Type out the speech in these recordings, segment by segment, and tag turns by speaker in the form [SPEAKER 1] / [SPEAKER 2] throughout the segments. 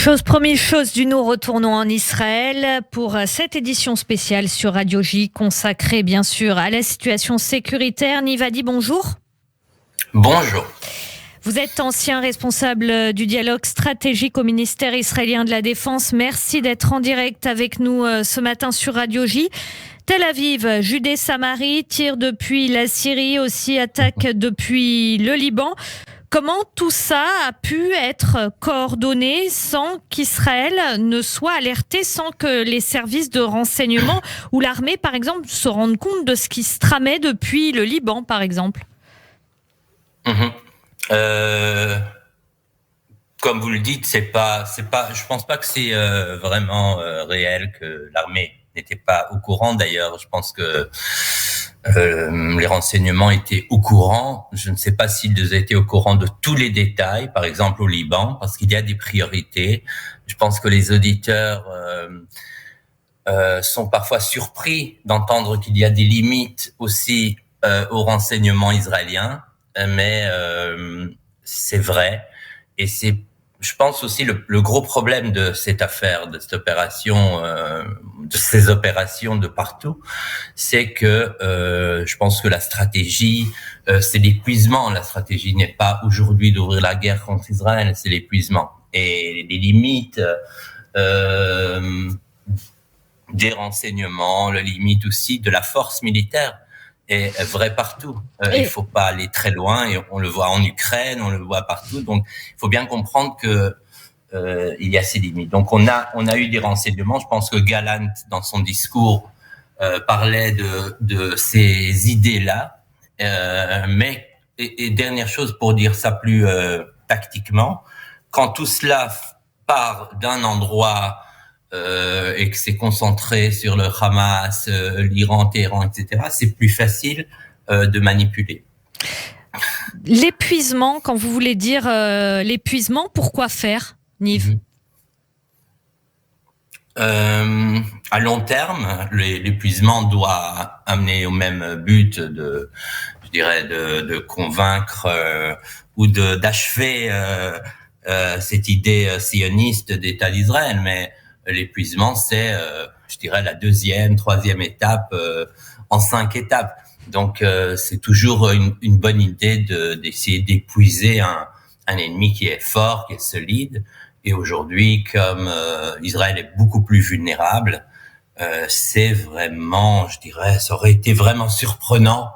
[SPEAKER 1] Chose promise, chose due, nous retournons en Israël pour cette édition spéciale sur Radio J, consacrée bien sûr à la situation sécuritaire. Nivadi, bonjour.
[SPEAKER 2] Bonjour.
[SPEAKER 1] Vous êtes ancien responsable du dialogue stratégique au ministère israélien de la Défense. Merci d'être en direct avec nous ce matin sur Radio J. Tel Aviv, Judée-Samarie, tire depuis la Syrie, aussi attaque depuis le Liban. Comment tout ça a pu être coordonné sans qu'Israël ne soit alerté, sans que les services de renseignement ou l'armée, par exemple, se rendent compte de ce qui se tramait depuis le Liban, par exemple?
[SPEAKER 2] Comme vous le dites, c'est pas. Je pense pas que c'est vraiment réel que l'armée n'était pas au courant. D'ailleurs, je pense que les renseignements étaient au courant. Je ne sais pas s'ils étaient au courant de tous les détails, par exemple au Liban, parce qu'il y a des priorités. Je pense que les auditeurs sont parfois surpris d'entendre qu'il y a des limites aussi aux renseignements israéliens, mais c'est vrai. Et c'est, je pense aussi, le gros problème de cette affaire, de cette opération, de ces opérations de partout, c'est que je pense que la stratégie, c'est l'épuisement. La stratégie n'est pas aujourd'hui d'ouvrir la guerre contre Israël, c'est l'épuisement. Et les limites des renseignements, la limite aussi de la force militaire est vrai partout. Il faut pas aller très loin, et on le voit en Ukraine, on le voit partout. Donc, il faut bien comprendre que il y a ces limites. Donc, on a eu des renseignements. Je pense que Gallant, dans son discours, parlait de ces idées-là. Mais dernière chose, pour dire ça plus tactiquement, quand tout cela part d'un endroit et que c'est concentré sur le Hamas, l'Iran, Téhéran, etc., c'est plus facile de manipuler.
[SPEAKER 1] L'épuisement, quand vous voulez dire l'épuisement, pourquoi faire, Niv?
[SPEAKER 2] À long terme, l'épuisement doit amener au même but de convaincre ou d'achever cette idée sioniste d'État d'Israël, mais l'épuisement, c'est, je dirais, la deuxième, troisième étape en 5 étapes. Donc, c'est toujours une bonne idée d'essayer d'épuiser un ennemi qui est fort, qui est solide. Et aujourd'hui, comme Israël est beaucoup plus vulnérable, c'est vraiment, je dirais, ça aurait été vraiment surprenant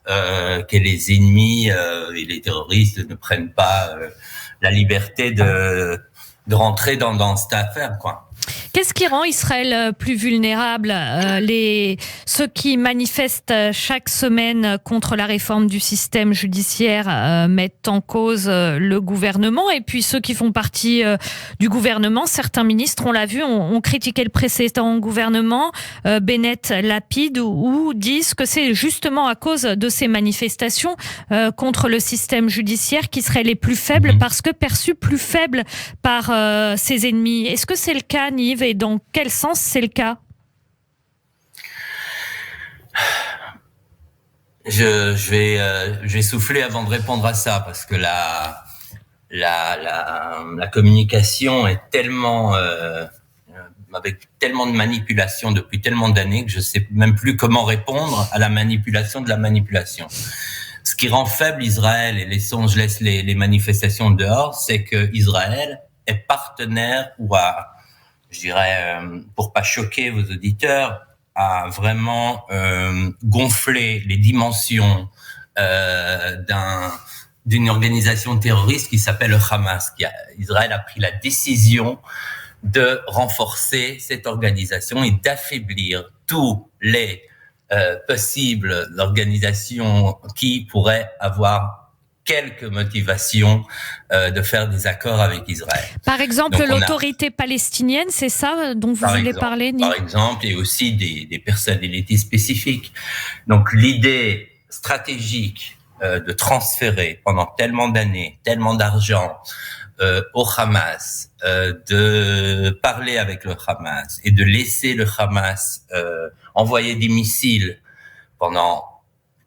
[SPEAKER 2] que les ennemis et les terroristes ne prennent pas la liberté de rentrer dans cette affaire, quoi.
[SPEAKER 1] Qu'est-ce qui rend Israël plus vulnérable? Ceux qui manifestent chaque semaine contre la réforme du système judiciaire mettent en cause le gouvernement, et puis ceux qui font partie du gouvernement, certains ministres, on l'a vu, ont critiqué le précédent gouvernement, Bennett, Lapid, ou disent que c'est justement à cause de ces manifestations contre le système judiciaire qui seraient les plus faibles, parce que perçus plus faibles par ses ennemis. Est-ce que c'est le cas, Niv, et dans quel sens c'est le cas?
[SPEAKER 2] Je vais souffler avant de répondre à ça, parce que la communication est tellement avec tellement de manipulation depuis tellement d'années que je sais même plus comment répondre à la manipulation de la manipulation. Ce qui rend faible Israël, et je laisse les manifestations dehors, c'est que Israël est partenaire, ou je dirais, pour pas choquer vos auditeurs, à vraiment gonfler les dimensions d'une organisation terroriste qui s'appelle le Hamas. Israël a pris la décision de renforcer cette organisation et d'affaiblir tous les possibles organisations qui pourraient avoir quelques motivations de faire des accords avec Israël.
[SPEAKER 1] Par exemple, l'autorité palestinienne, c'est ça dont vous voulez parler, Niv?
[SPEAKER 2] Par exemple, et aussi des personnalités spécifiques. Donc, l'idée stratégique de transférer pendant tellement d'années, tellement d'argent au Hamas, de parler avec le Hamas et de laisser le Hamas envoyer des missiles pendant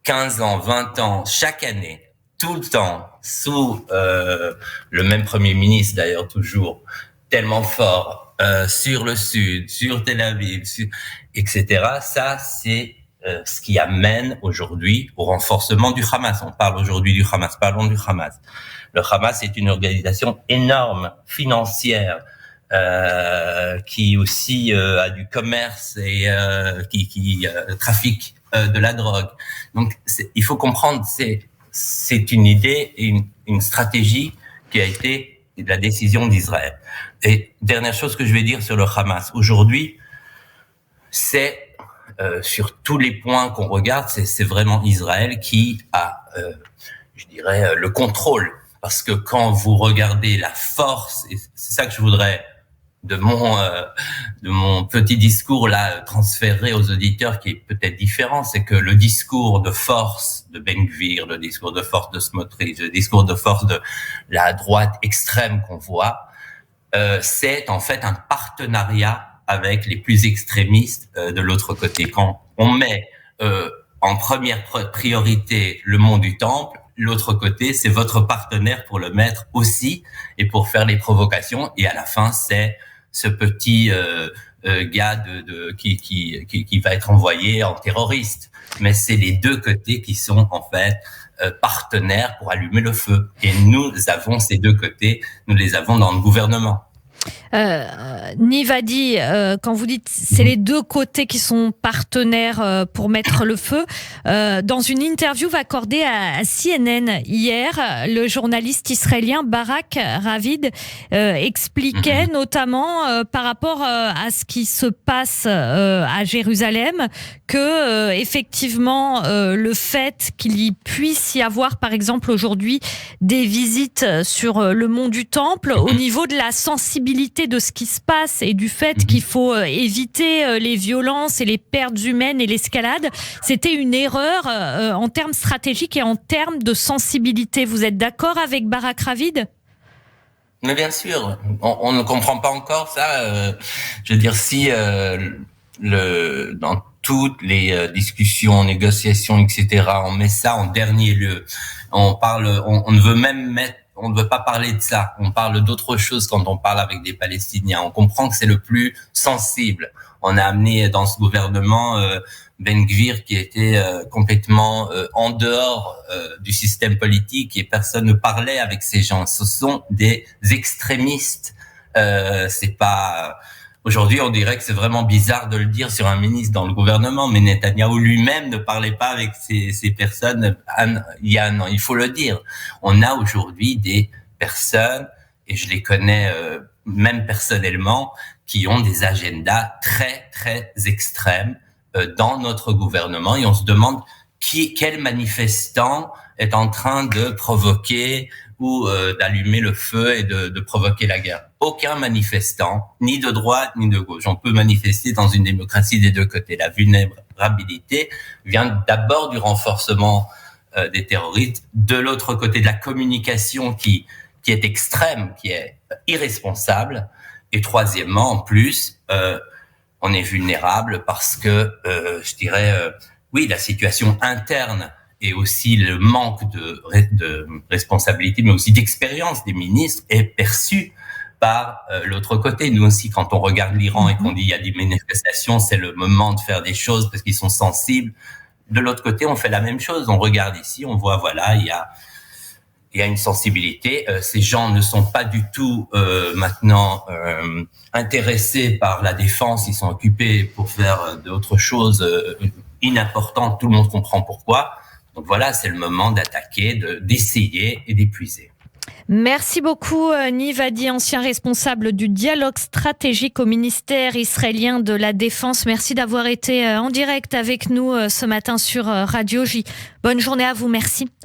[SPEAKER 2] 15 ans, 20 ans, chaque année, tout le temps, sous le même Premier ministre d'ailleurs toujours, tellement fort sur le sud, sur Tel Aviv, etc. Ça, c'est ce qui amène aujourd'hui au renforcement du Hamas. On parle aujourd'hui du Hamas, parlons du Hamas. Le Hamas est une organisation énorme, financière, qui aussi a du commerce et qui trafique de la drogue. Donc, il faut comprendre, c'est une idée et une stratégie qui a été la décision d'Israël. Et dernière chose que je vais dire sur le Hamas. Aujourd'hui, c'est sur tous les points qu'on regarde, c'est vraiment Israël qui a, je dirais, le contrôle. Parce que quand vous regardez la force, et c'est ça que je voudrais de mon petit discours là transféré aux auditeurs, qui est peut-être différent, c'est que le discours de force de Ben Gvir, le discours de force de Smotrich, le discours de force de la droite extrême qu'on voit, c'est en fait un partenariat avec les plus extrémistes de l'autre côté. Quand on met en première priorité le mont du Temple, l'autre côté, c'est votre partenaire pour le mettre aussi et pour faire les provocations. Et à la fin, c'est ce petit gars qui va être envoyé en terroriste. Mais c'est les deux côtés qui sont en fait partenaires pour allumer le feu. Et nous avons ces deux côtés, nous les avons dans le gouvernement.
[SPEAKER 1] Niv a dit, quand vous dites c'est les deux côtés qui sont partenaires pour mettre le feu, dans une interview accordée à CNN hier, le journaliste israélien Barak Ravid expliquait notamment par rapport à ce qui se passe à Jérusalem que effectivement le fait qu'il y puisse y avoir par exemple aujourd'hui des visites sur le mont du Temple au niveau de la sensibilité de ce qui se passe et du fait qu'il faut éviter les violences et les pertes humaines et l'escalade, c'était une erreur en termes stratégiques et en termes de sensibilité. Vous êtes d'accord avec Barak Ravid ?
[SPEAKER 2] Mais bien sûr, on ne comprend pas encore ça. Je veux dire, si dans toutes les discussions, négociations, etc., on met ça en dernier lieu. On ne veut même mettre. On ne veut pas parler de ça. On parle d'autre chose quand on parle avec des Palestiniens. On comprend que c'est le plus sensible. On a amené dans ce gouvernement Ben Gvir qui était complètement en dehors du système politique et personne ne parlait avec ces gens. Ce sont des extrémistes. C'est pas. Aujourd'hui, on dirait que c'est vraiment bizarre de le dire sur un ministre dans le gouvernement, mais Netanyahou lui-même ne parlait pas avec ces personnes il y a un an. Il faut le dire. On a aujourd'hui des personnes, et je les connais même personnellement, qui ont des agendas très, très extrêmes dans notre gouvernement. Et on se demande quel manifestant est en train de provoquer ou d'allumer le feu et de provoquer la guerre. Aucun manifestant, ni de droite ni de gauche. On peut manifester dans une démocratie des deux côtés. La vulnérabilité vient d'abord du renforcement des terroristes, de l'autre côté de la communication qui est extrême, qui est irresponsable, et troisièmement, en plus, on est vulnérable parce que, je dirais, oui, la situation interne et aussi le manque de responsabilité, mais aussi d'expérience des ministres est perçu par l'autre côté. Nous aussi, quand on regarde l'Iran et qu'on dit il y a des manifestations, c'est le moment de faire des choses parce qu'ils sont sensibles. De l'autre côté, on fait la même chose. On regarde ici, on voit, voilà, il y a une sensibilité. Ces gens ne sont pas du tout maintenant intéressés par la défense. Ils sont occupés pour faire d'autres choses inimportantes. Tout le monde comprend pourquoi. Donc voilà, c'est le moment d'attaquer, d'essayer et d'épuiser.
[SPEAKER 1] Merci beaucoup Niv Adi, ancien responsable du dialogue stratégique au ministère israélien de la Défense. Merci d'avoir été en direct avec nous ce matin sur Radio J. Bonne journée à vous, merci.